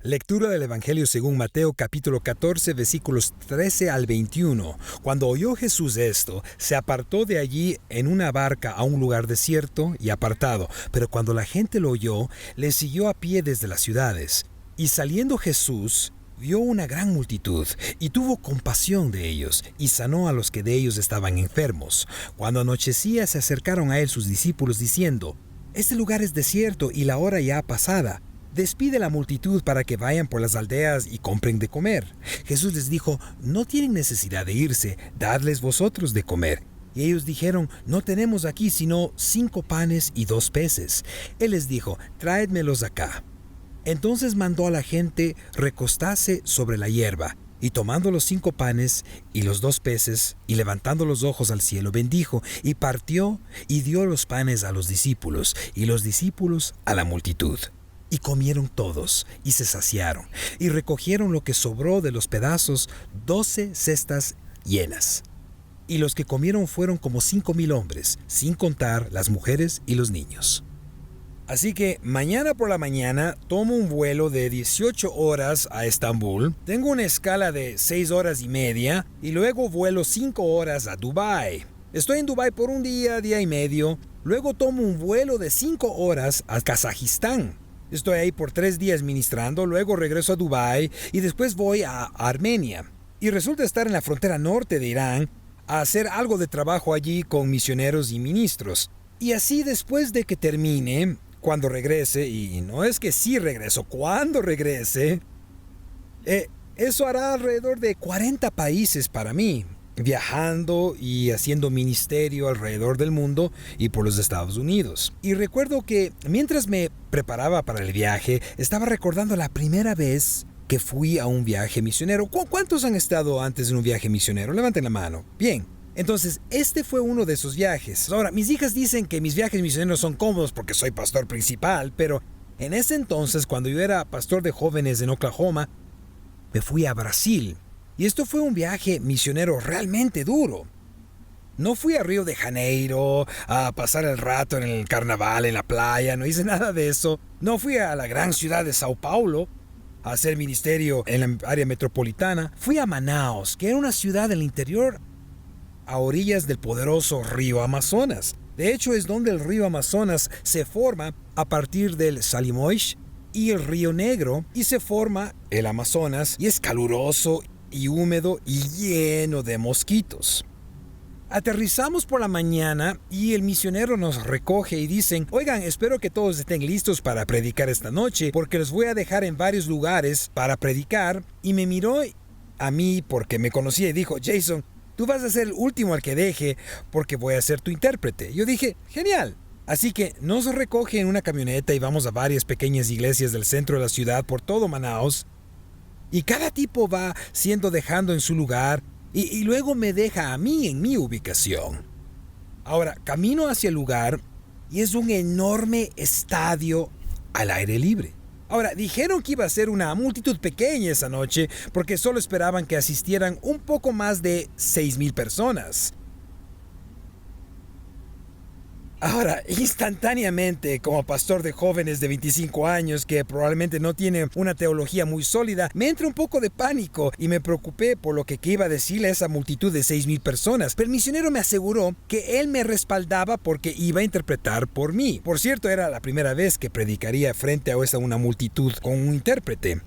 Lectura del Evangelio según Mateo capítulo 14 versículos 13 al 21. Cuando oyó Jesús esto, se apartó de allí en una barca a un lugar desierto y apartado. Pero cuando la gente lo oyó, le siguió a pie desde las ciudades. Y saliendo Jesús, vio una gran multitud, y tuvo compasión de ellos, y sanó a los que de ellos estaban enfermos. Cuando anochecía, se acercaron a él sus discípulos, diciendo: Este lugar es desierto, y la hora ya pasada. Despide la multitud para que vayan por las aldeas y compren de comer. Jesús les dijo: No tienen necesidad de irse, dadles vosotros de comer. Y ellos dijeron: No tenemos aquí sino 5 panes y 2 peces. Él les dijo: Traédmelos acá. Entonces mandó a la gente recostarse sobre la hierba, y tomando los 5 panes y los 2 peces, y levantando los ojos al cielo, bendijo, y partió, y dio los panes a los discípulos, y los discípulos a la multitud. Y comieron todos, y se saciaron, y recogieron lo que sobró de los pedazos, 12 cestas llenas. Y los que comieron fueron como 5,000 hombres, sin contar las mujeres y los niños. Así que mañana por la mañana tomo un vuelo de 18 horas a Estambul, tengo una escala de 6 horas y media, y luego vuelo 5 horas a Dubái. Estoy en Dubái por un día, día y medio, luego tomo un vuelo de 5 horas a Kazajistán. Estoy ahí por 3 días ministrando, luego regreso a Dubái y después voy a Armenia. Y resulta estar en la frontera norte de Irán a hacer algo de trabajo allí con misioneros y ministros. Y así después de que termine, cuando regrese, y no es que sí regreso, cuando regrese, eso hará alrededor de 40 países para mí, viajando y haciendo ministerio alrededor del mundo y por los Estados Unidos. Y recuerdo que mientras me preparaba para el viaje, estaba recordando la primera vez que fui a un viaje misionero. ¿Cuántos han estado antes en un viaje misionero? Levanten la mano. Bien. Entonces, este fue uno de esos viajes. Ahora, mis hijas dicen que mis viajes misioneros son cómodos porque soy pastor principal, pero en ese entonces, cuando yo era pastor de jóvenes en Oklahoma, me fui a Brasil. Y esto fue un viaje misionero realmente duro. No fui a Río de Janeiro a pasar el rato en el carnaval, en la playa, no hice nada de eso. No fui a la gran ciudad de Sao Paulo a hacer ministerio en la área metropolitana. Fui a Manaus, que era una ciudad del interior a orillas del poderoso río Amazonas. De hecho, es donde el río Amazonas se forma a partir del Solimões y el río Negro, y se forma el Amazonas, y es caluroso y húmedo y lleno de mosquitos. Aterrizamos por la mañana y el misionero nos recoge y dicen: Oigan, espero que todos estén listos para predicar esta noche, porque los voy a dejar en varios lugares para predicar. Y me miró a mí porque me conocía y dijo: Jason, tú vas a ser el último al que deje porque voy a ser tu intérprete. Yo dije: genial. Así que nos recoge en una camioneta y vamos a varias pequeñas iglesias del centro de la ciudad por todo Manaus. Y cada tipo va siendo dejando en su lugar y luego me deja a mí en mi ubicación. Ahora, camino hacia el lugar y es un enorme estadio al aire libre. Ahora, dijeron que iba a ser una multitud pequeña esa noche porque solo esperaban que asistieran un poco más de 6,000 personas. Ahora, instantáneamente, como pastor de jóvenes de 25 años que probablemente no tiene una teología muy sólida, me entra un poco de pánico y me preocupé por lo que iba a decirle a esa multitud de 6,000 personas. Pero el misionero me aseguró que él me respaldaba porque iba a interpretar por mí. Por cierto, era la primera vez que predicaría frente a una multitud con un intérprete.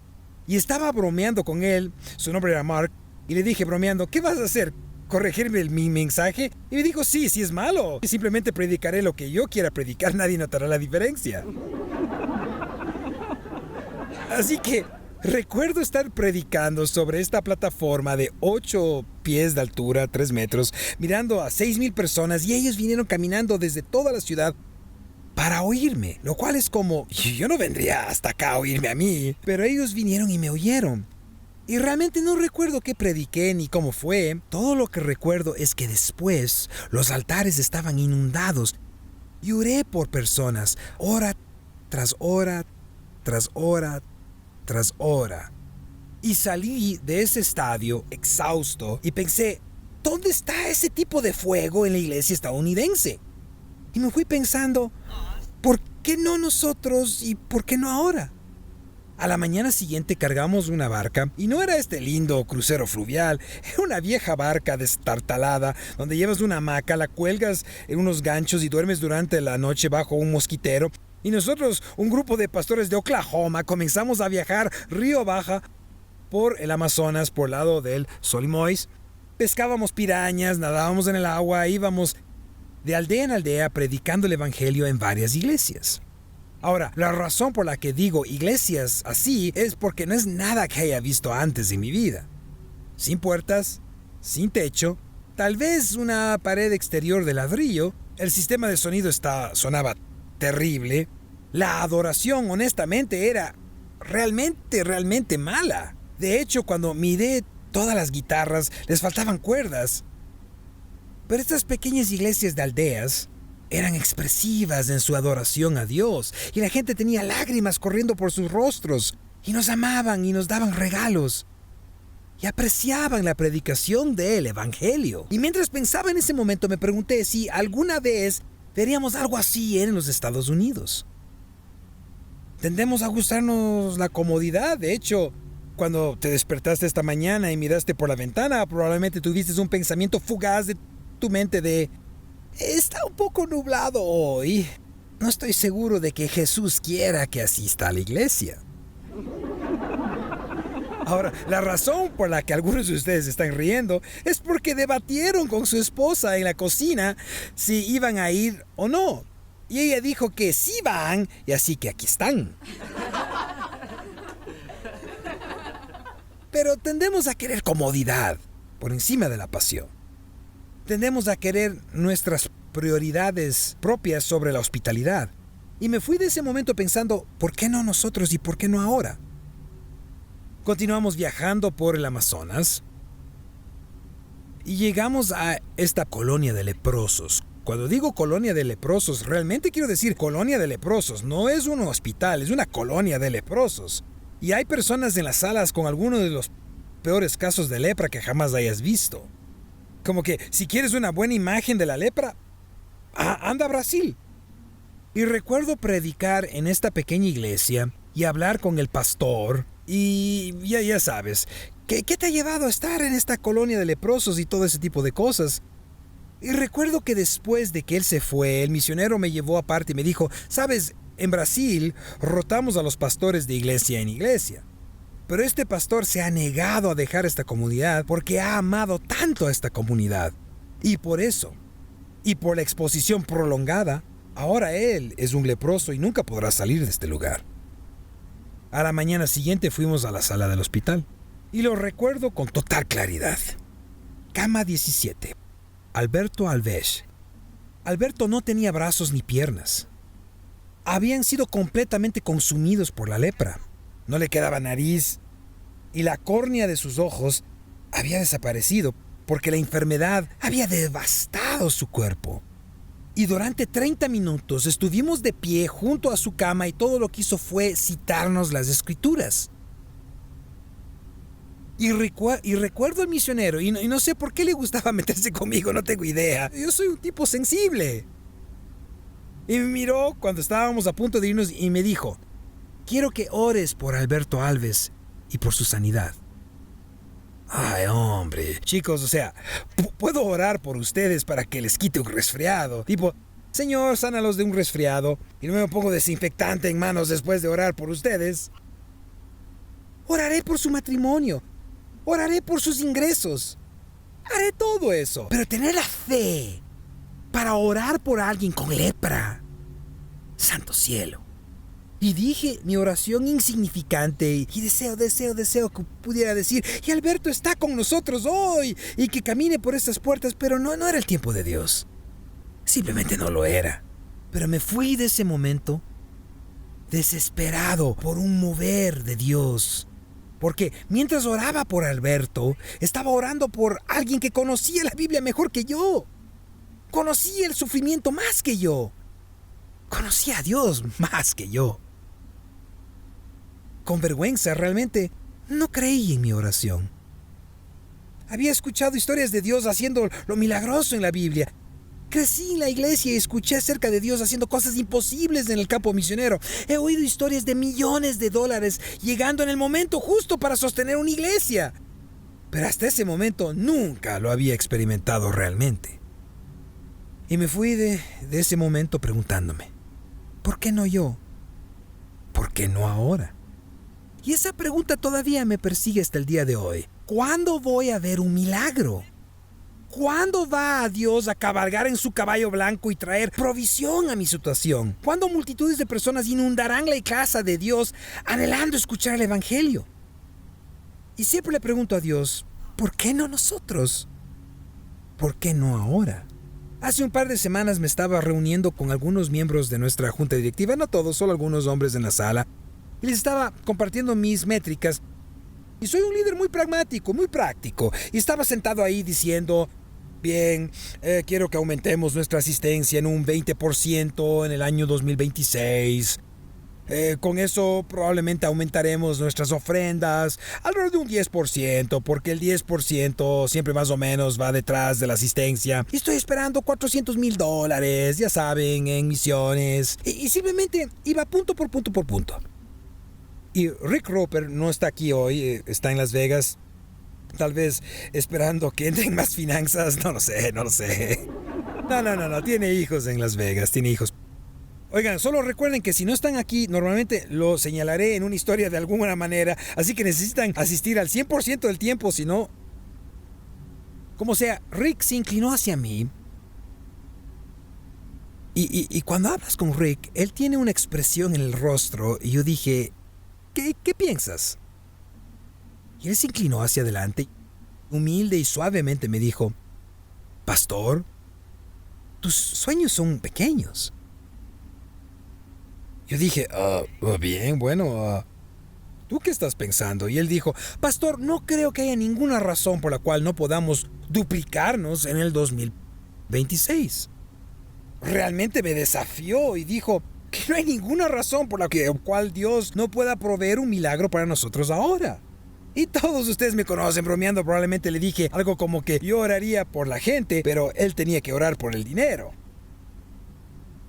Y estaba bromeando con él, su nombre era Mark, y le dije bromeando: ¿qué vas a hacer? ¿Corregirme mi mensaje? Y me dijo: sí es malo. Simplemente predicaré lo que yo quiera predicar, nadie notará la diferencia. Así que recuerdo estar predicando sobre esta plataforma de 8 pies de altura, 3 metros, mirando a 6,000 personas, y ellos vinieron caminando desde toda la ciudad para oírme, lo cual es como: yo no vendría hasta acá a oírme a mí, pero ellos vinieron y me oyeron. Y realmente no recuerdo qué prediqué ni cómo fue. Todo lo que recuerdo es que después los altares estaban inundados. Y oré por personas, hora tras hora, tras hora, tras hora. Y salí de ese estadio exhausto y pensé: ¿dónde está ese tipo de fuego en la iglesia estadounidense? Y me fui pensando: ¿por qué no nosotros y por qué no ahora? A la mañana siguiente cargamos una barca y no era este lindo crucero fluvial, era una vieja barca destartalada donde llevas una hamaca, la cuelgas en unos ganchos y duermes durante la noche bajo un mosquitero. Y nosotros, un grupo de pastores de Oklahoma, comenzamos a viajar río abajo por el Amazonas, por el lado del Solimois. Pescábamos pirañas, nadábamos en el agua, íbamos de aldea en aldea predicando el evangelio en varias iglesias. Ahora, la razón por la que digo iglesias así es porque no es nada que haya visto antes en mi vida. Sin puertas, sin techo, tal vez una pared exterior de ladrillo, el sistema de sonido sonaba terrible. La adoración, honestamente, era realmente mala. De hecho, cuando miré todas las guitarras, les faltaban cuerdas. Pero estas pequeñas iglesias de aldeas eran expresivas en su adoración a Dios, y la gente tenía lágrimas corriendo por sus rostros, y nos amaban y nos daban regalos, y apreciaban la predicación del Evangelio. Y mientras pensaba en ese momento, me pregunté si alguna vez veríamos algo así en los Estados Unidos. Tendemos a gustarnos la comodidad. De hecho, cuando te despertaste esta mañana y miraste por la ventana, probablemente tuviste un pensamiento fugaz de tu mente de: está un poco nublado hoy. No estoy seguro de que Jesús quiera que asista a la iglesia. Ahora, la razón por la que algunos de ustedes están riendo es porque debatieron con su esposa en la cocina si iban a ir o no. Y ella dijo que sí van, y así que aquí están. Pero tendemos a querer comodidad por encima de la pasión. Tendemos a querer nuestras prioridades propias sobre la hospitalidad. Y me fui de ese momento pensando, ¿por qué no nosotros y por qué no ahora? Continuamos viajando por el Amazonas y llegamos a esta colonia de leprosos. Cuando digo colonia de leprosos, realmente quiero decir colonia de leprosos. No es un hospital, es una colonia de leprosos. Y hay personas en las salas con algunos de los peores casos de lepra que jamás hayas visto. Como que si quieres una buena imagen de la lepra, anda a Brasil. Y recuerdo predicar en esta pequeña iglesia y hablar con el pastor. Y ya sabes, ¿qué te ha llevado a estar en esta colonia de leprosos y todo ese tipo de cosas? Y recuerdo que después de que él se fue, el misionero me llevó aparte y me dijo: ¿sabes? En Brasil rotamos a los pastores de iglesia en iglesia. Pero este pastor se ha negado a dejar esta comunidad porque ha amado tanto a esta comunidad. Y por eso, y por la exposición prolongada, ahora él es un leproso y nunca podrá salir de este lugar. A la mañana siguiente fuimos a la sala del hospital. Y lo recuerdo con total claridad. Cama 17. Alberto Alves. Alberto no tenía brazos ni piernas. Habían sido completamente consumidos por la lepra. No le quedaba nariz y la córnea de sus ojos había desaparecido porque la enfermedad había devastado su cuerpo. Y durante 30 minutos estuvimos de pie junto a su cama y todo lo que hizo fue citarnos las escrituras. Y recuerdo al misionero, y no sé por qué le gustaba meterse conmigo, no tengo idea. Yo soy un tipo sensible. Y me miró cuando estábamos a punto de irnos y me dijo: quiero que ores por Alberto Alves y por su sanidad. Ay, hombre. Chicos, o sea, puedo orar por ustedes para que les quite un resfriado. Tipo, Señor, sánalos de un resfriado. Y no me pongo desinfectante en manos después de orar por ustedes. Oraré por su matrimonio. Oraré por sus ingresos. Haré todo eso. Pero tener la fe para orar por alguien con lepra. Santo cielo. Y dije mi oración insignificante y deseo que pudiera decir: y Alberto está con nosotros hoy y que camine por estas puertas, pero no era el tiempo de Dios. Simplemente no lo era. Pero me fui de ese momento desesperado por un mover de Dios. Porque mientras oraba por Alberto, estaba orando por alguien que conocía la Biblia mejor que yo. Conocía el sufrimiento más que yo. Conocía a Dios más que yo. Con vergüenza, realmente no creí en mi oración. Había escuchado historias de Dios haciendo lo milagroso en la Biblia, Crecí en la iglesia y escuché acerca de Dios haciendo cosas imposibles en el campo misionero. He oído historias de millones de dólares llegando en el momento justo para sostener una iglesia. Pero hasta ese momento nunca lo había experimentado realmente. Y me fui de ese momento preguntándome, ¿por qué no yo? ¿Por qué no ahora? Y esa pregunta todavía me persigue hasta el día de hoy. ¿Cuándo voy a ver un milagro? ¿Cuándo va a Dios a cabalgar en su caballo blanco y traer provisión a mi situación? ¿Cuándo multitudes de personas inundarán la casa de Dios anhelando escuchar el Evangelio? Y siempre le pregunto a Dios, ¿por qué no nosotros? ¿Por qué no ahora? Hace un par de semanas me estaba reuniendo con algunos miembros de nuestra junta directiva, no todos, solo algunos hombres en la sala, y les estaba compartiendo mis métricas. Y soy un líder muy pragmático, muy práctico. Y estaba sentado ahí diciendo, bien, quiero que aumentemos nuestra asistencia en un 20% en el año 2026. Con eso probablemente aumentaremos nuestras ofrendas alrededor de un 10%, porque el 10% siempre más o menos va detrás de la asistencia. Y estoy esperando $400,000, ya saben, en misiones. Y simplemente iba punto por punto por punto. Y Rick Roper no está aquí hoy, está en Las Vegas, tal vez esperando que entren más finanzas, no lo sé. No, tiene hijos en Las Vegas, tiene hijos. Oigan, solo recuerden que si no están aquí, normalmente lo señalaré en una historia de alguna manera, así que necesitan asistir al 100% del tiempo, si no... Como sea, Rick se inclinó hacia mí. Y cuando hablas con Rick, él tiene una expresión en el rostro y yo dije... ¿Qué piensas? Y él se inclinó hacia adelante, humilde y suavemente me dijo, Pastor, tus sueños son pequeños. Yo dije, bien, bueno, ¿tú qué estás pensando? Y él dijo, Pastor, no creo que haya ninguna razón por la cual no podamos duplicarnos en el 2026. Realmente me desafió y dijo, que no hay ninguna razón por la cual Dios no pueda proveer un milagro para nosotros ahora. Y todos ustedes me conocen, bromeando, probablemente le dije algo como que yo oraría por la gente, pero él tenía que orar por el dinero.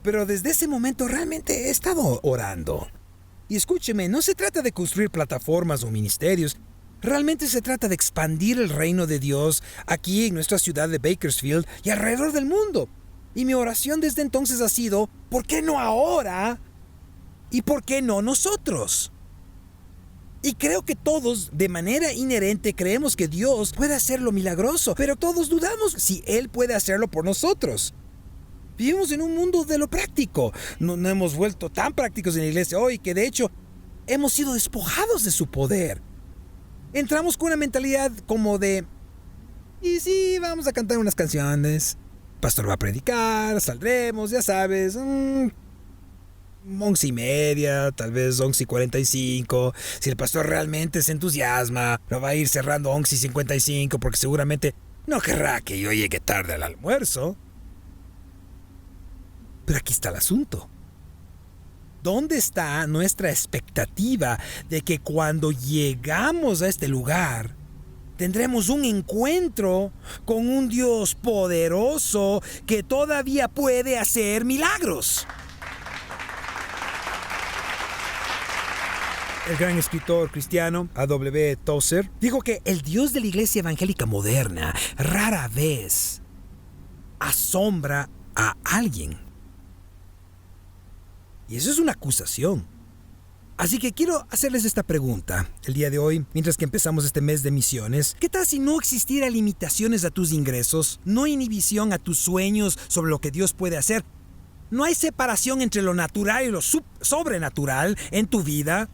Pero desde ese momento realmente he estado orando. Y escúcheme, no se trata de construir plataformas o ministerios, realmente se trata de expandir el reino de Dios aquí en nuestra ciudad de Bakersfield y alrededor del mundo. Y mi oración desde entonces ha sido, ¿por qué no ahora? ¿Y por qué no nosotros? Y creo que todos, de manera inherente, creemos que Dios puede hacerlo milagroso, pero todos dudamos si Él puede hacerlo por nosotros. Vivimos en un mundo de lo práctico. No hemos vuelto tan prácticos en la iglesia hoy que de hecho hemos sido despojados de su poder. Entramos con una mentalidad como de, y sí, vamos a cantar unas canciones. Pastor va a predicar, saldremos, ya sabes, 11:30, tal vez 11:45. Si el pastor realmente se entusiasma, lo va a ir cerrando 11:55 porque seguramente no querrá que yo llegue tarde al almuerzo. Pero aquí está el asunto. ¿Dónde está nuestra expectativa de que cuando llegamos a este lugar tendremos un encuentro con un Dios poderoso que todavía puede hacer milagros? El gran escritor cristiano A.W. Tozer dijo que el Dios de la iglesia evangélica moderna rara vez asombra a alguien. Y eso es una acusación. Así que quiero hacerles esta pregunta el día de hoy, mientras que empezamos este mes de misiones. ¿Qué tal si no existiera limitaciones a tus ingresos? No inhibición a tus sueños sobre lo que Dios puede hacer. No hay separación entre lo natural y lo sobrenatural en tu vida.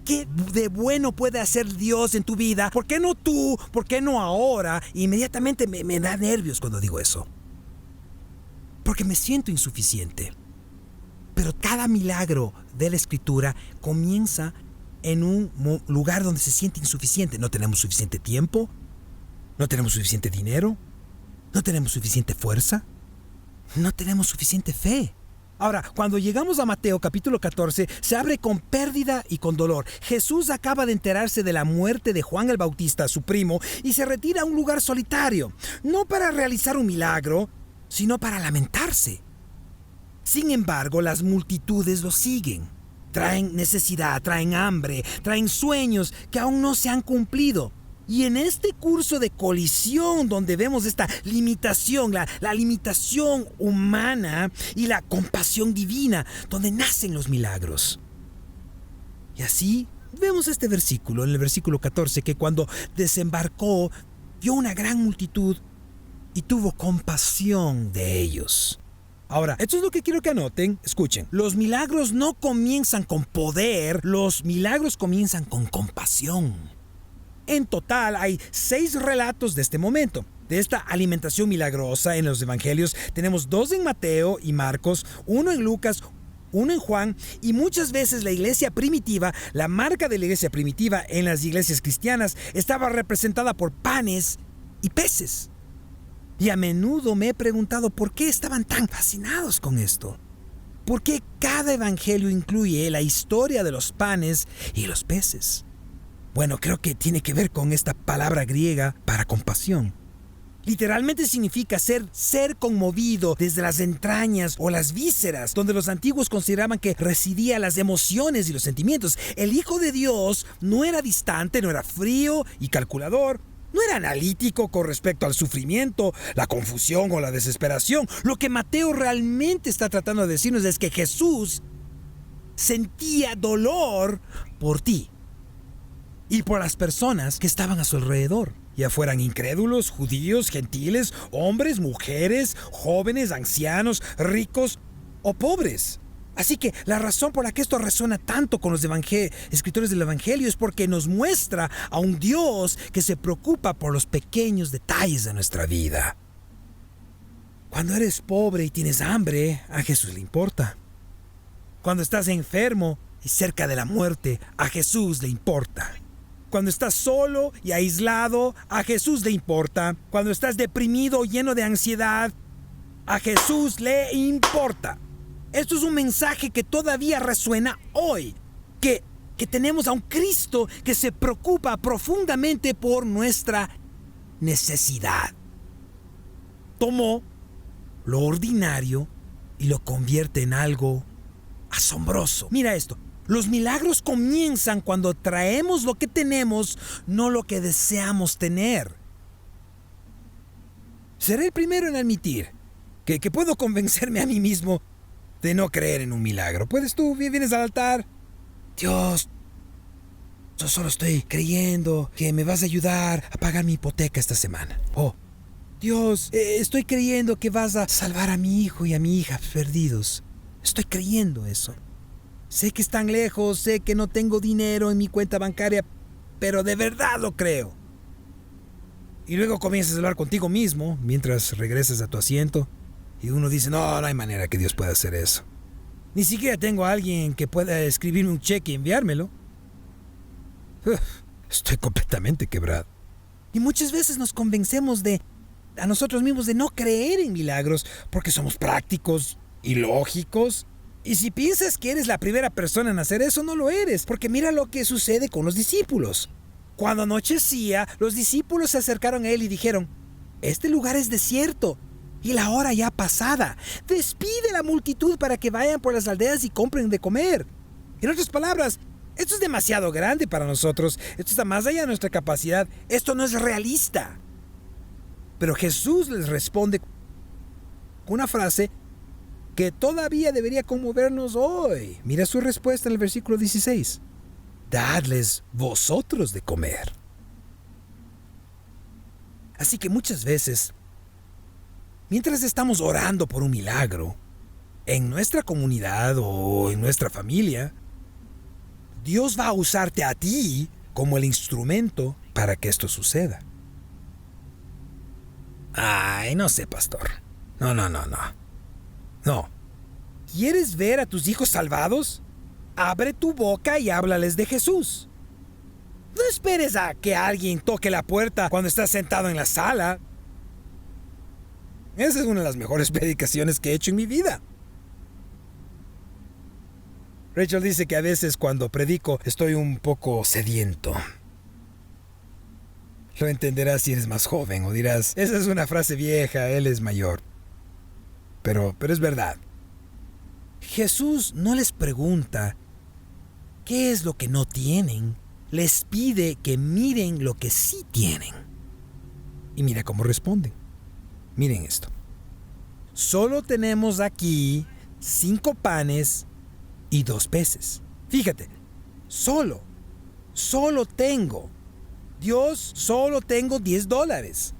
¿Qué de bueno puede hacer Dios en tu vida? ¿Por qué no tú? ¿Por qué no ahora? Inmediatamente me da nervios cuando digo eso. Porque me siento insuficiente. Pero cada milagro de la Escritura comienza en un lugar donde se siente insuficiente. No tenemos suficiente tiempo, no tenemos suficiente dinero, no tenemos suficiente fuerza, no tenemos suficiente fe. Ahora, cuando llegamos a Mateo capítulo 14, se abre con pérdida y con dolor. Jesús acaba de enterarse de la muerte de Juan el Bautista, su primo, y se retira a un lugar solitario. No para realizar un milagro, sino para lamentarse. Sin embargo, las multitudes lo siguen. Traen necesidad, traen hambre, traen sueños que aún no se han cumplido. Y en este curso de colisión donde vemos esta limitación, la limitación humana y la compasión divina, donde nacen los milagros. Y así vemos este versículo, en el versículo 14, que cuando desembarcó, vio una gran multitud y tuvo compasión de ellos. Ahora, esto es lo que quiero que anoten. Escuchen, los milagros no comienzan con poder, los milagros comienzan con compasión. En total hay 6 relatos de este momento, de esta alimentación milagrosa en los evangelios. Tenemos 2 en Mateo y Marcos, 1 en Lucas, 1 en Juan, y muchas veces la iglesia primitiva, la marca de la iglesia primitiva en las iglesias cristianas, estaba representada por panes y peces. Y a menudo me he preguntado por qué estaban tan fascinados con esto. ¿Por qué cada evangelio incluye la historia de los panes y los peces? Bueno, creo que tiene que ver con esta palabra griega para compasión. Literalmente significa ser conmovido desde las entrañas o las vísceras, donde los antiguos consideraban que residían las emociones y los sentimientos. El Hijo de Dios no era distante, no era frío y calculador. No era analítico con respecto al sufrimiento, la confusión o la desesperación. Lo que Mateo realmente está tratando de decirnos es que Jesús sentía dolor por ti y por las personas que estaban a su alrededor, ya fueran incrédulos, judíos, gentiles, hombres, mujeres, jóvenes, ancianos, ricos o pobres. Así que la razón por la que esto resuena tanto con los escritores del Evangelio es porque nos muestra a un Dios que se preocupa por los pequeños detalles de nuestra vida. Cuando eres pobre y tienes hambre, a Jesús le importa. Cuando estás enfermo y cerca de la muerte, a Jesús le importa. Cuando estás solo y aislado, a Jesús le importa. Cuando estás deprimido o lleno de ansiedad, a Jesús le importa. Esto es un mensaje que todavía resuena hoy, que tenemos a un Cristo que se preocupa profundamente por nuestra necesidad. Tomó lo ordinario y lo convierte en algo asombroso. Mira esto, los milagros comienzan cuando traemos lo que tenemos, no lo que deseamos tener. Seré el primero en admitir que puedo convencerme a mí mismo de no creer en un milagro. ¿Puedes tú? Vienes al altar. Dios, yo solo estoy creyendo que me vas a ayudar a pagar mi hipoteca esta semana. Oh, Dios, estoy creyendo que vas a salvar a mi hijo y a mi hija perdidos. Estoy creyendo eso. Sé que están lejos, sé que no tengo dinero en mi cuenta bancaria, pero de verdad lo creo. Y luego comienzas a hablar contigo mismo mientras regresas a tu asiento. Y uno dice, no hay manera que Dios pueda hacer eso. Ni siquiera tengo a alguien que pueda escribirme un cheque y enviármelo. Estoy completamente quebrado. Y muchas veces nos convencemos a nosotros mismos de no creer en milagros porque somos prácticos y lógicos. Y si piensas que eres la primera persona en hacer eso, no lo eres, porque mira lo que sucede con los discípulos. Cuando anochecía, los discípulos se acercaron a él y dijeron, este lugar es desierto y la hora ya pasada. Despide a la multitud para que vayan por las aldeas y compren de comer. En otras palabras, esto es demasiado grande para nosotros. Esto está más allá de nuestra capacidad. Esto no es realista. Pero Jesús les responde con una frase que todavía debería conmovernos hoy. Mira su respuesta en el versículo 16. Dadles vosotros de comer. Así que muchas veces, mientras estamos orando por un milagro, en nuestra comunidad o en nuestra familia, Dios va a usarte a ti como el instrumento para que esto suceda. Ay, no sé, pastor. No. No. ¿Quieres ver a tus hijos salvados? Abre tu boca y háblales de Jesús. No esperes a que alguien toque la puerta cuando estás sentado en la sala. Esa es una de las mejores predicaciones que he hecho en mi vida. Rachel dice que a veces cuando predico estoy un poco sediento. Lo entenderás si eres más joven o dirás, esa es una frase vieja, él es mayor. pero es verdad. Jesús no les pregunta qué es lo que no tienen, les pide que miren lo que sí tienen. Y mira cómo responden. Miren esto. Solo tenemos aquí 5 panes y 2 peces. Fíjate, solo tengo. Dios, solo tengo $10.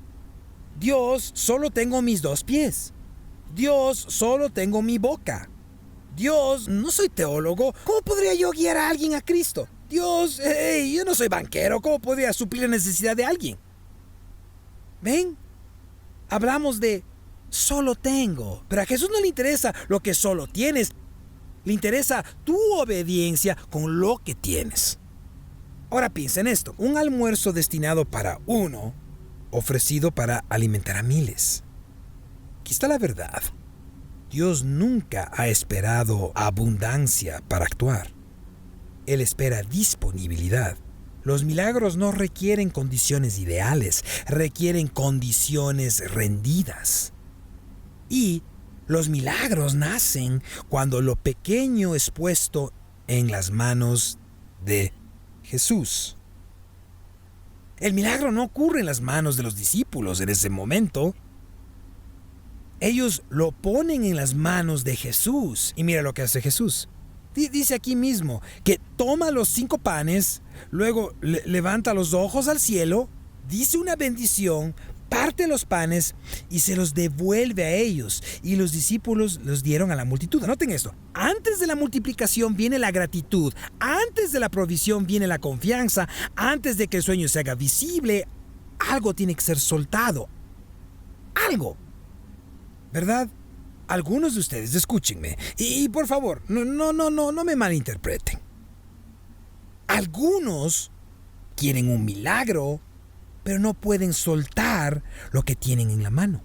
Dios, solo tengo mis 2 pies. Dios, solo tengo mi boca. Dios, no soy teólogo. ¿Cómo podría yo guiar a alguien a Cristo? Dios, yo no soy banquero. ¿Cómo podría suplir la necesidad de alguien? ¿Ven? Hablamos de solo tengo. Pero a Jesús no le interesa lo que solo tienes. Le interesa tu obediencia con lo que tienes. Ahora piensa en esto. Un almuerzo destinado para uno, ofrecido para alimentar a miles. Aquí está la verdad. Dios nunca ha esperado abundancia para actuar. Él espera disponibilidad. Los milagros no requieren condiciones ideales, requieren condiciones rendidas. Y los milagros nacen cuando lo pequeño es puesto en las manos de Jesús. El milagro no ocurre en las manos de los discípulos en ese momento. Ellos lo ponen en las manos de Jesús. Y mira lo que hace Jesús. Dice aquí mismo que toma los 5 panes, luego levanta los ojos al cielo, dice una bendición, parte los panes y se los devuelve a ellos. Y los discípulos los dieron a la multitud. Anoten esto. Antes de la multiplicación viene la gratitud. Antes de la provisión viene la confianza. Antes de que el sueño se haga visible, algo tiene que ser soltado. Algo. ¿Verdad? Algunos de ustedes, escúchenme. Y por favor, no me malinterpreten. Algunos quieren un milagro, pero no pueden soltar lo que tienen en la mano.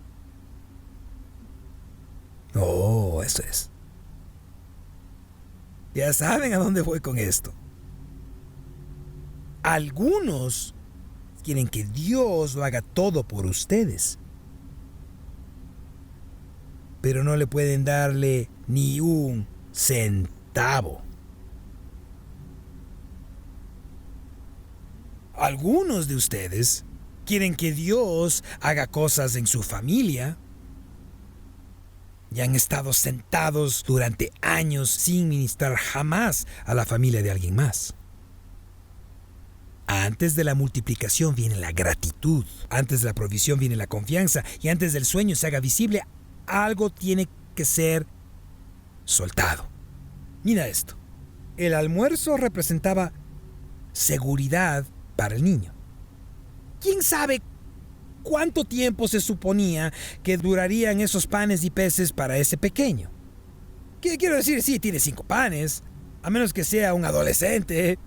Oh, eso es. Ya saben a dónde voy con esto. Algunos quieren que Dios lo haga todo por ustedes, pero no le pueden darle ni un centavo. Algunos de ustedes quieren que Dios haga cosas en su familia y han estado sentados durante años sin ministrar jamás a la familia de alguien más. Antes de la multiplicación viene la gratitud, antes de la provisión viene la confianza y antes del sueño se haga visible, algo tiene que ser soltado. Mira esto. El almuerzo representaba seguridad para el niño. ¿Quién sabe cuánto tiempo se suponía que durarían esos panes y peces para ese pequeño? ¿Qué quiero decir? Sí, tiene 5 panes, a menos que sea un adolescente.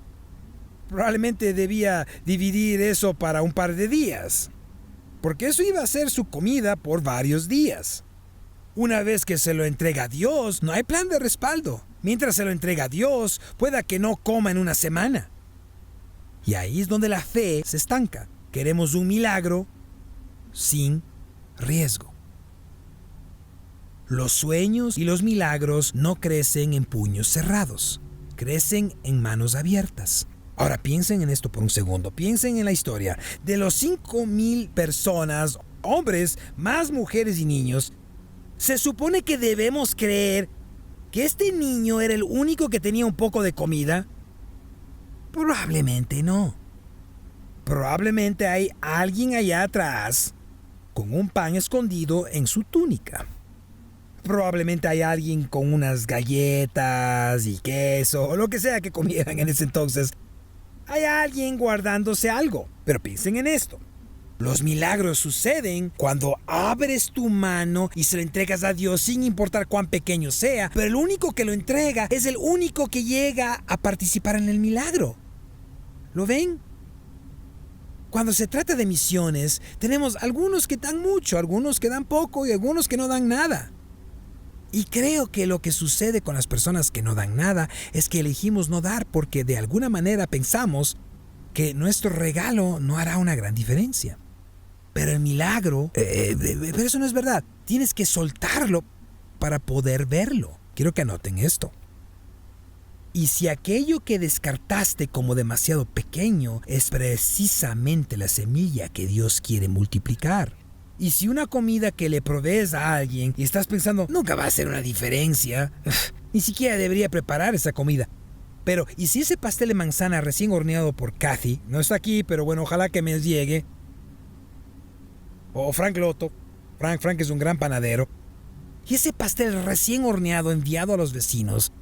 Probablemente debía dividir eso para un par de días, porque eso iba a ser su comida por varios días. Una vez que se lo entrega a Dios, no hay plan de respaldo. Mientras se lo entrega a Dios, pueda que no coma en una semana. Y ahí es donde la fe se estanca. Queremos un milagro sin riesgo. Los sueños y los milagros no crecen en puños cerrados, crecen en manos abiertas. Ahora piensen en esto por un segundo, piensen en la historia. De los 5,000 personas, hombres, más mujeres y niños, se supone que debemos creer que este niño era el único que tenía un poco de comida. Probablemente no. Probablemente hay alguien allá atrás con un pan escondido en su túnica. Probablemente hay alguien con unas galletas y queso o lo que sea que comieran en ese entonces. Hay alguien guardándose algo. Pero piensen en esto. Los milagros suceden cuando abres tu mano y se lo entregas a Dios sin importar cuán pequeño sea, pero el único que lo entrega es el único que llega a participar en el milagro. ¿Lo ven? Cuando se trata de misiones, tenemos algunos que dan mucho, algunos que dan poco y algunos que no dan nada. Y creo que lo que sucede con las personas que no dan nada es que elegimos no dar porque de alguna manera pensamos que nuestro regalo no hará una gran diferencia. Pero el milagro, pero eso no es verdad. Tienes que soltarlo para poder verlo. Quiero que anoten esto. Y si aquello que descartaste como demasiado pequeño es precisamente la semilla que Dios quiere multiplicar. Y si una comida que le provees a alguien y estás pensando, nunca va a hacer una diferencia, ni siquiera debería preparar esa comida. Pero, ¿y si ese pastel de manzana recién horneado por Kathy, no está aquí, pero bueno, ojalá que me llegue, o Frank Lotto, Frank es un gran panadero, y ese pastel recién horneado enviado a los vecinos,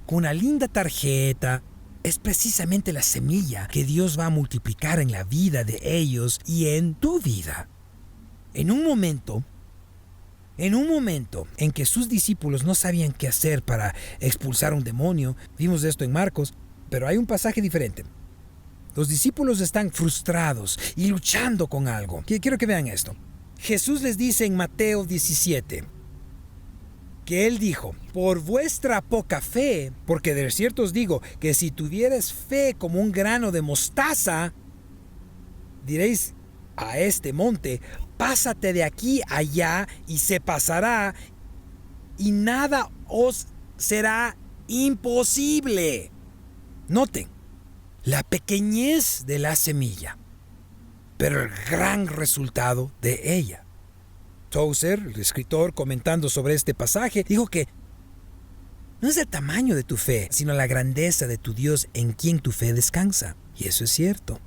con una linda tarjeta, es precisamente la semilla que Dios va a multiplicar en la vida de ellos y en tu vida. En un momento en que sus discípulos no sabían qué hacer para expulsar un demonio, vimos esto en Marcos, pero hay un pasaje diferente. Los discípulos están frustrados y luchando con algo. Quiero que vean esto. Jesús les dice en Mateo 17, que Él dijo, por vuestra poca fe, porque de cierto os digo que si tuvieres fe como un grano de mostaza, diréis a este monte, pásate de aquí allá y se pasará, y nada os será imposible. Noten, la pequeñez de la semilla, pero el gran resultado de ella. Tozer, el escritor, comentando sobre este pasaje, dijo que no es el tamaño de tu fe, sino la grandeza de tu Dios en quien tu fe descansa. Y eso es cierto.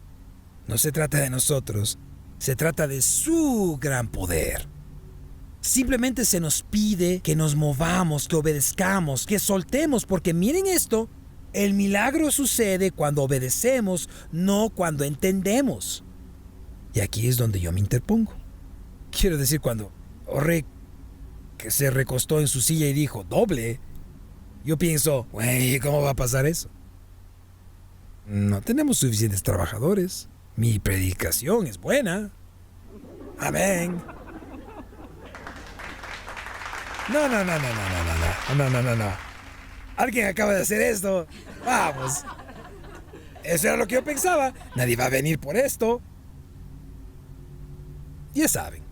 No se trata de nosotros, se trata de su gran poder. Simplemente se nos pide que nos movamos, que obedezcamos, que soltemos, porque miren esto, el milagro sucede cuando obedecemos, no cuando entendemos. Y aquí es donde yo me interpongo. Quiero decir, cuando Rick, que se recostó en su silla y dijo, doble, yo pienso, güey, ¿cómo va a pasar eso? No tenemos suficientes trabajadores. Mi predicación es buena. Amén. No. Alguien acaba de hacer esto. Vamos. Eso era lo que yo pensaba. Nadie va a venir por esto. Ya saben.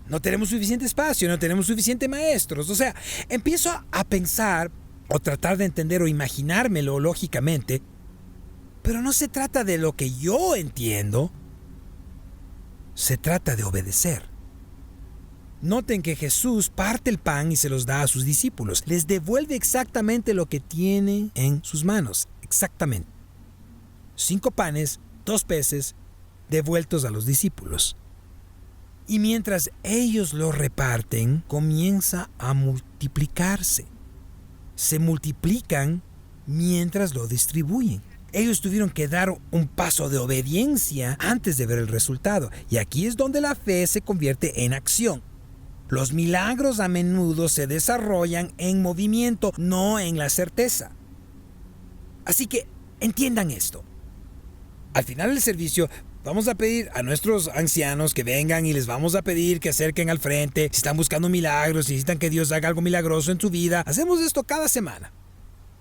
No tenemos suficiente espacio, no tenemos suficientes maestros. O sea, empiezo a pensar o tratar de entender o imaginármelo lógicamente, pero no se trata de lo que yo entiendo, se trata de obedecer. Noten que Jesús parte el pan y se los da a sus discípulos. Les devuelve exactamente lo que tiene en sus manos. Exactamente. 5 panes, 2 peces, devueltos a los discípulos. Y mientras ellos lo reparten, comienza a multiplicarse. Se multiplican mientras lo distribuyen. Ellos tuvieron que dar un paso de obediencia antes de ver el resultado. Y aquí es donde la fe se convierte en acción. Los milagros a menudo se desarrollan en movimiento, no en la certeza. Así que entiendan esto. Al final del servicio, vamos a pedir a nuestros ancianos que vengan y les vamos a pedir que acerquen al frente. Si están buscando milagros, si necesitan que Dios haga algo milagroso en su vida, hacemos esto cada semana.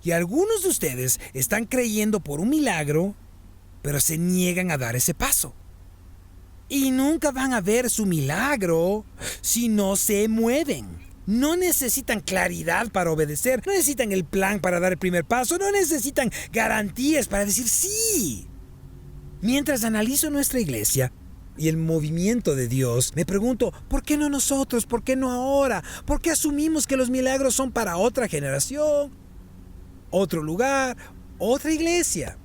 Y algunos de ustedes están creyendo por un milagro, pero se niegan a dar ese paso. Y nunca van a ver su milagro si no se mueven. No necesitan claridad para obedecer, no necesitan el plan para dar el primer paso, no necesitan garantías para decir sí. Mientras analizo nuestra iglesia y el movimiento de Dios, me pregunto, ¿por qué no nosotros? ¿Por qué no ahora? ¿Por qué asumimos que los milagros son para otra generación, otro lugar, otra iglesia?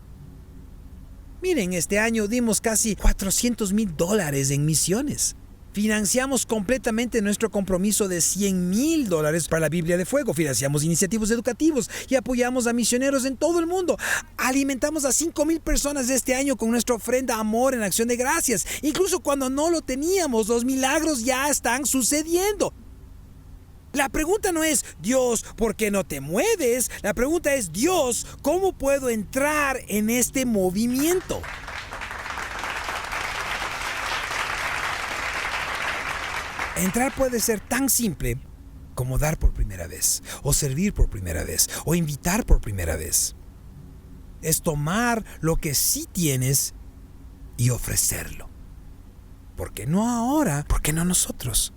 Miren, este año dimos casi $400,000 en misiones. Financiamos completamente nuestro compromiso de $100,000 para la Biblia de Fuego. Financiamos iniciativos educativos y apoyamos a misioneros en todo el mundo. Alimentamos a 5,000 personas este año con nuestra ofrenda Amor en Acción de Gracias. Incluso cuando no lo teníamos, los milagros ya están sucediendo. La pregunta no es, Dios, ¿por qué no te mueves? La pregunta es, Dios, ¿cómo puedo entrar en este movimiento? Entrar puede ser tan simple como dar por primera vez, o servir por primera vez, o invitar por primera vez. Es tomar lo que sí tienes y ofrecerlo. ¿Por qué no ahora? ¿Por qué no nosotros?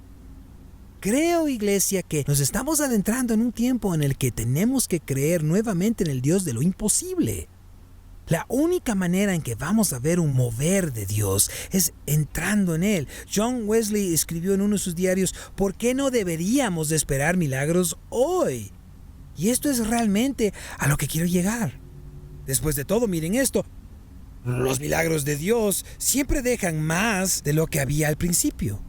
Creo, iglesia, que nos estamos adentrando en un tiempo en el que tenemos que creer nuevamente en el Dios de lo imposible. La única manera en que vamos a ver un mover de Dios es entrando en Él. John Wesley escribió en uno de sus diarios: ¿por qué no deberíamos de esperar milagros hoy? Y esto es realmente a lo que quiero llegar. Después de todo, miren esto. Los milagros de Dios siempre dejan más de lo que había al principio.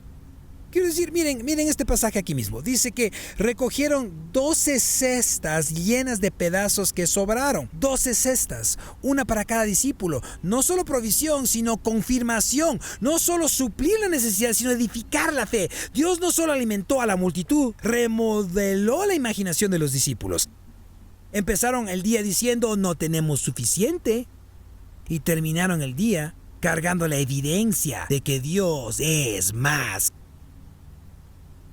Quiero decir, miren este pasaje aquí mismo. Dice que recogieron 12 cestas llenas de pedazos que sobraron. 12 cestas, una para cada discípulo. No solo provisión, sino confirmación. No solo suplir la necesidad, sino edificar la fe. Dios no solo alimentó a la multitud, remodeló la imaginación de los discípulos. Empezaron el día diciendo: no tenemos suficiente. Y terminaron el día cargando la evidencia de que Dios es más.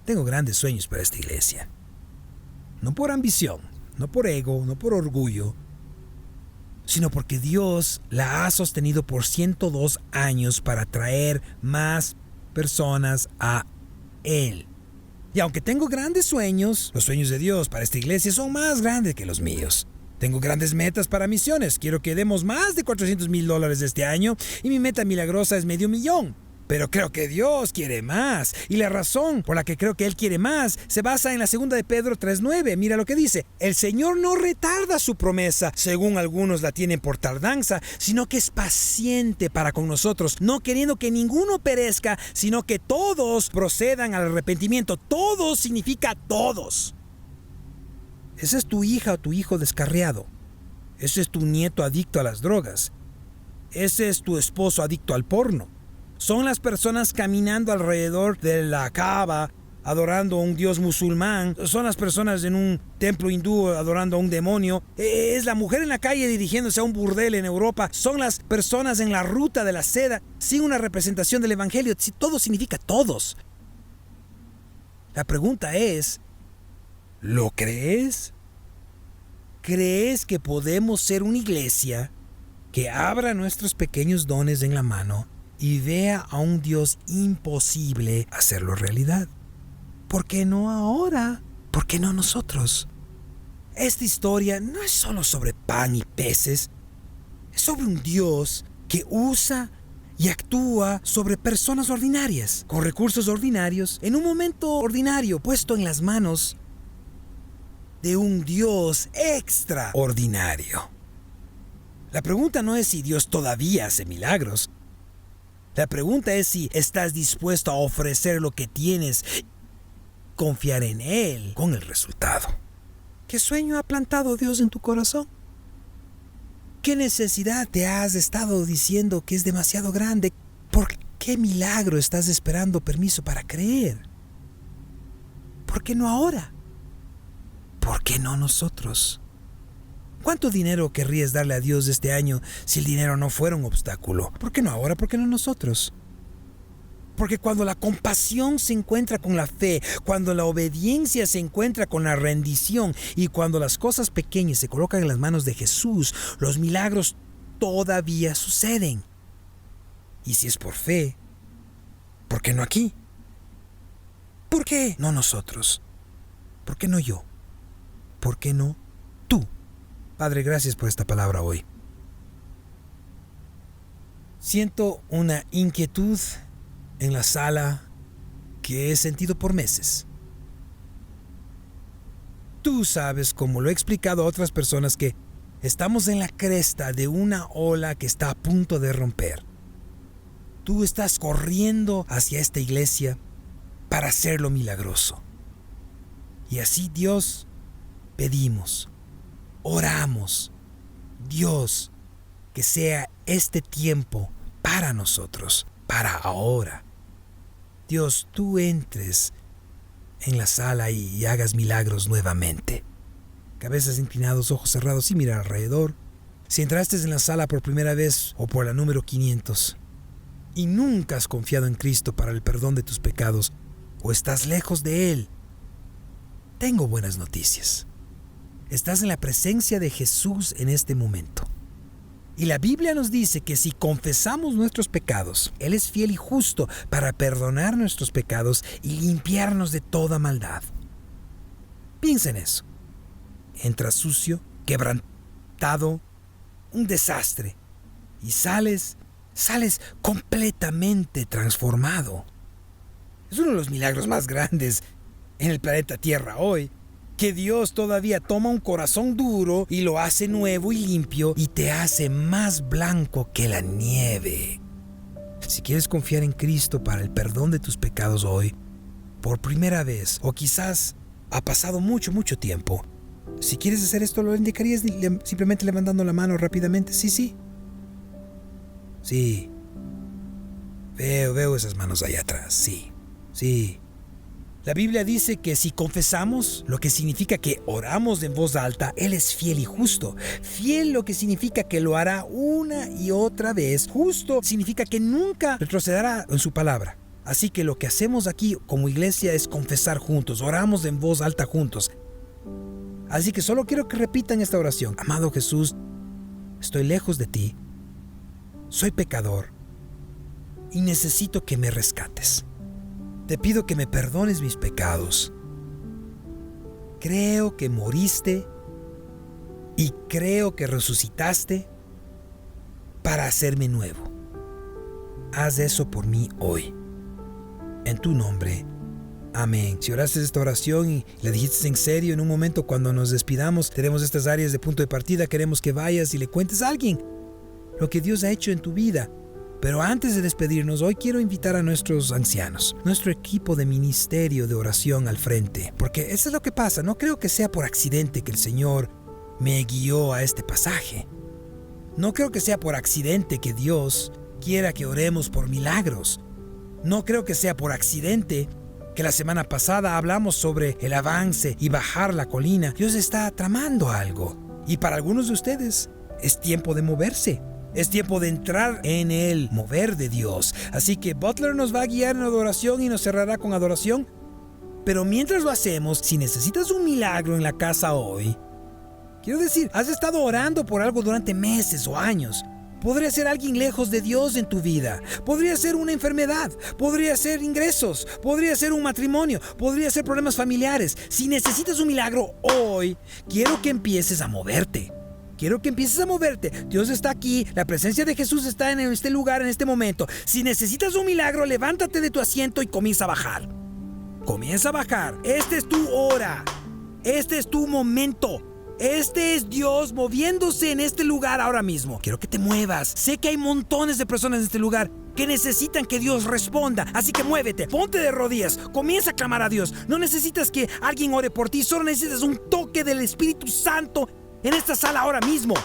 Tengo grandes sueños para esta iglesia. No por ambición, no por ego, no por orgullo, sino porque Dios la ha sostenido por 102 años para traer más personas a Él. Y aunque tengo grandes sueños, los sueños de Dios para esta iglesia son más grandes que los míos. Tengo grandes metas para misiones. Quiero que demos más de $400,000 este año y mi meta milagrosa es $500,000. Pero creo que Dios quiere más. Y la razón por la que creo que Él quiere más se basa en la 2 de Pedro 3:9. Mira lo que dice: el Señor no retarda su promesa, según algunos la tienen por tardanza, sino que es paciente para con nosotros, no queriendo que ninguno perezca, sino que todos procedan al arrepentimiento. Todos significa todos. Esa es tu hija o tu hijo descarriado. Ese es tu nieto adicto a las drogas. Ese es tu esposo adicto al porno. Son las personas caminando alrededor de la Kaaba adorando a un dios musulmán. Son las personas en un templo hindú adorando a un demonio. Es la mujer en la calle dirigiéndose a un burdel en Europa. Son las personas en la ruta de la seda sin una representación del evangelio. Si todo significa todos. La pregunta es: ¿lo crees? ¿Crees que podemos ser una iglesia que abra nuestros pequeños dones en la mano y vea a un Dios imposible hacerlo realidad? ¿Por qué no ahora? ¿Por qué no nosotros? Esta historia no es solo sobre pan y peces. Es sobre un Dios que usa y actúa sobre personas ordinarias, con recursos ordinarios, en un momento ordinario, puesto en las manos de un Dios extraordinario. La pregunta no es si Dios todavía hace milagros. La pregunta es si estás dispuesto a ofrecer lo que tienes, confiar en Él con el resultado. ¿Qué sueño ha plantado Dios en tu corazón? ¿Qué necesidad te has estado diciendo que es demasiado grande? ¿Por qué milagro estás esperando permiso para creer? ¿Por qué no ahora? ¿Por qué no nosotros? ¿Cuánto dinero querrías darle a Dios este año si el dinero no fuera un obstáculo? ¿Por qué no ahora? ¿Por qué no nosotros? Porque cuando la compasión se encuentra con la fe, cuando la obediencia se encuentra con la rendición y cuando las cosas pequeñas se colocan en las manos de Jesús, los milagros todavía suceden. Y si es por fe, ¿por qué no aquí? ¿Por qué no nosotros? ¿Por qué no yo? ¿Por qué no tú? Padre, gracias por esta palabra hoy. Siento una inquietud en la sala que he sentido por meses. Tú sabes, como lo he explicado a otras personas, que estamos en la cresta de una ola que está a punto de romper. Tú estás corriendo hacia esta iglesia para hacerlo milagroso. Y así, Dios, pedimos, oramos, Dios, que sea este tiempo para nosotros, para ahora. Dios, tú entres en la sala y hagas milagros nuevamente. Cabezas inclinados, ojos cerrados y mirar alrededor. Si entraste en la sala por primera vez o por la número 500 y nunca has confiado en Cristo para el perdón de tus pecados o estás lejos de Él, tengo buenas noticias. Estás en la presencia de Jesús en este momento. Y la Biblia nos dice que si confesamos nuestros pecados, Él es fiel y justo para perdonar nuestros pecados y limpiarnos de toda maldad. Piensa en eso. Entras sucio, quebrantado, un desastre, y sales completamente transformado. Es uno de los milagros más grandes en el planeta Tierra hoy, que Dios todavía toma un corazón duro y lo hace nuevo y limpio y te hace más blanco que la nieve. Si quieres confiar en Cristo para el perdón de tus pecados hoy, por primera vez, o quizás ha pasado mucho tiempo, si quieres hacer esto, ¿lo indicarías simplemente levantando la mano rápidamente? Sí. Veo esas manos allá atrás. Sí. La Biblia dice que si confesamos, lo que significa que oramos en voz alta, Él es fiel y justo. Fiel lo que significa que lo hará una y otra vez. Justo significa que nunca retrocederá en su palabra. Así que lo que hacemos aquí como iglesia es confesar juntos, oramos en voz alta juntos. Así que solo quiero que repitan esta oración. Amado Jesús, estoy lejos de ti, soy pecador y necesito que me rescates. Te pido que me perdones mis pecados. Creo que moriste y creo que resucitaste para hacerme nuevo. Haz eso por mí hoy. En tu nombre. Amén. Si oraste esta oración y la dijiste en serio, en un momento cuando nos despidamos, tenemos estas áreas de punto de partida. Queremos que vayas y le cuentes a alguien lo que Dios ha hecho en tu vida. Pero antes de despedirnos, hoy quiero invitar a nuestros ancianos, nuestro equipo de ministerio de oración al frente. Porque eso es lo que pasa. No creo que sea por accidente que el Señor me guió a este pasaje. No creo que sea por accidente que Dios quiera que oremos por milagros. No creo que sea por accidente que la semana pasada hablamos sobre el avance y bajar la colina. Dios está tramando algo. Y para algunos de ustedes es tiempo de moverse. Es tiempo de entrar en el mover de Dios. Así que Butler nos va a guiar en adoración y nos cerrará con adoración. Pero mientras lo hacemos, si necesitas un milagro en la casa hoy, quiero decir, has estado orando por algo durante meses o años. Podría ser alguien lejos de Dios en tu vida. Podría ser una enfermedad. Podría ser ingresos. Podría ser un matrimonio. Podría ser problemas familiares. Si necesitas un milagro hoy, quiero que empieces a moverte. Quiero que empieces a moverte. Dios está aquí. La presencia de Jesús está en este lugar, en este momento. Si necesitas un milagro, levántate de tu asiento y comienza a bajar. Comienza a bajar. Esta es tu hora. Este es tu momento. Este es Dios moviéndose en este lugar ahora mismo. Quiero que te muevas. Sé que hay montones de personas en este lugar que necesitan que Dios responda. Así que muévete, ponte de rodillas, comienza a clamar a Dios. No necesitas que alguien ore por ti, solo necesitas un toque del Espíritu Santo en esta sala ahora mismo.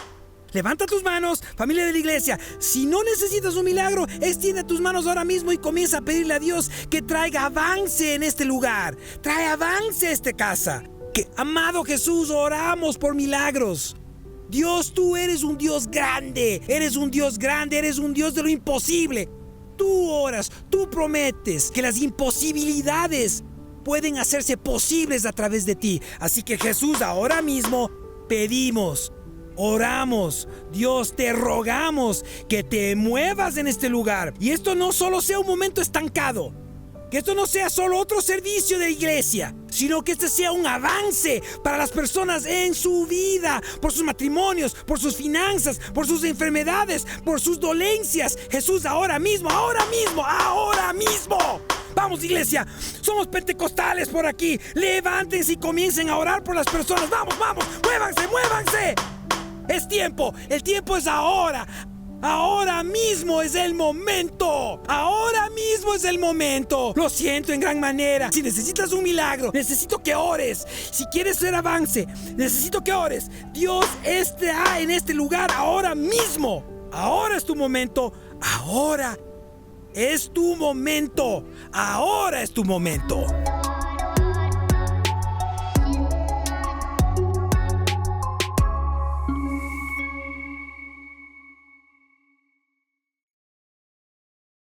Levanta tus manos, familia de la iglesia. Si no necesitas un milagro, extiende tus manos ahora mismo y comienza a pedirle a Dios que traiga avance en este lugar. Trae avance a esta casa. Que, amado Jesús, oramos por milagros. Dios, tú eres un Dios grande. Eres un Dios grande, eres un Dios de lo imposible. Tú oras, tú prometes que las imposibilidades pueden hacerse posibles a través de ti. Así que Jesús, ahora mismo pedimos, oramos, Dios, te rogamos que te muevas en este lugar. Y esto no solo sea un momento estancado, que esto no sea solo otro servicio de iglesia, sino que este sea un avance para las personas en su vida, por sus matrimonios, por sus finanzas, por sus enfermedades, por sus dolencias. Jesús, ahora mismo. Vamos, iglesia, somos pentecostales por aquí. Levántense y comiencen a orar por las personas. Vamos, muévanse. Es tiempo, el tiempo es ahora. Ahora mismo es el momento. Lo siento en gran manera. Si necesitas un milagro, necesito que ores. Si quieres hacer avance, necesito que ores. Dios está en este lugar ahora mismo. Ahora es tu momento. Ahora es tu momento.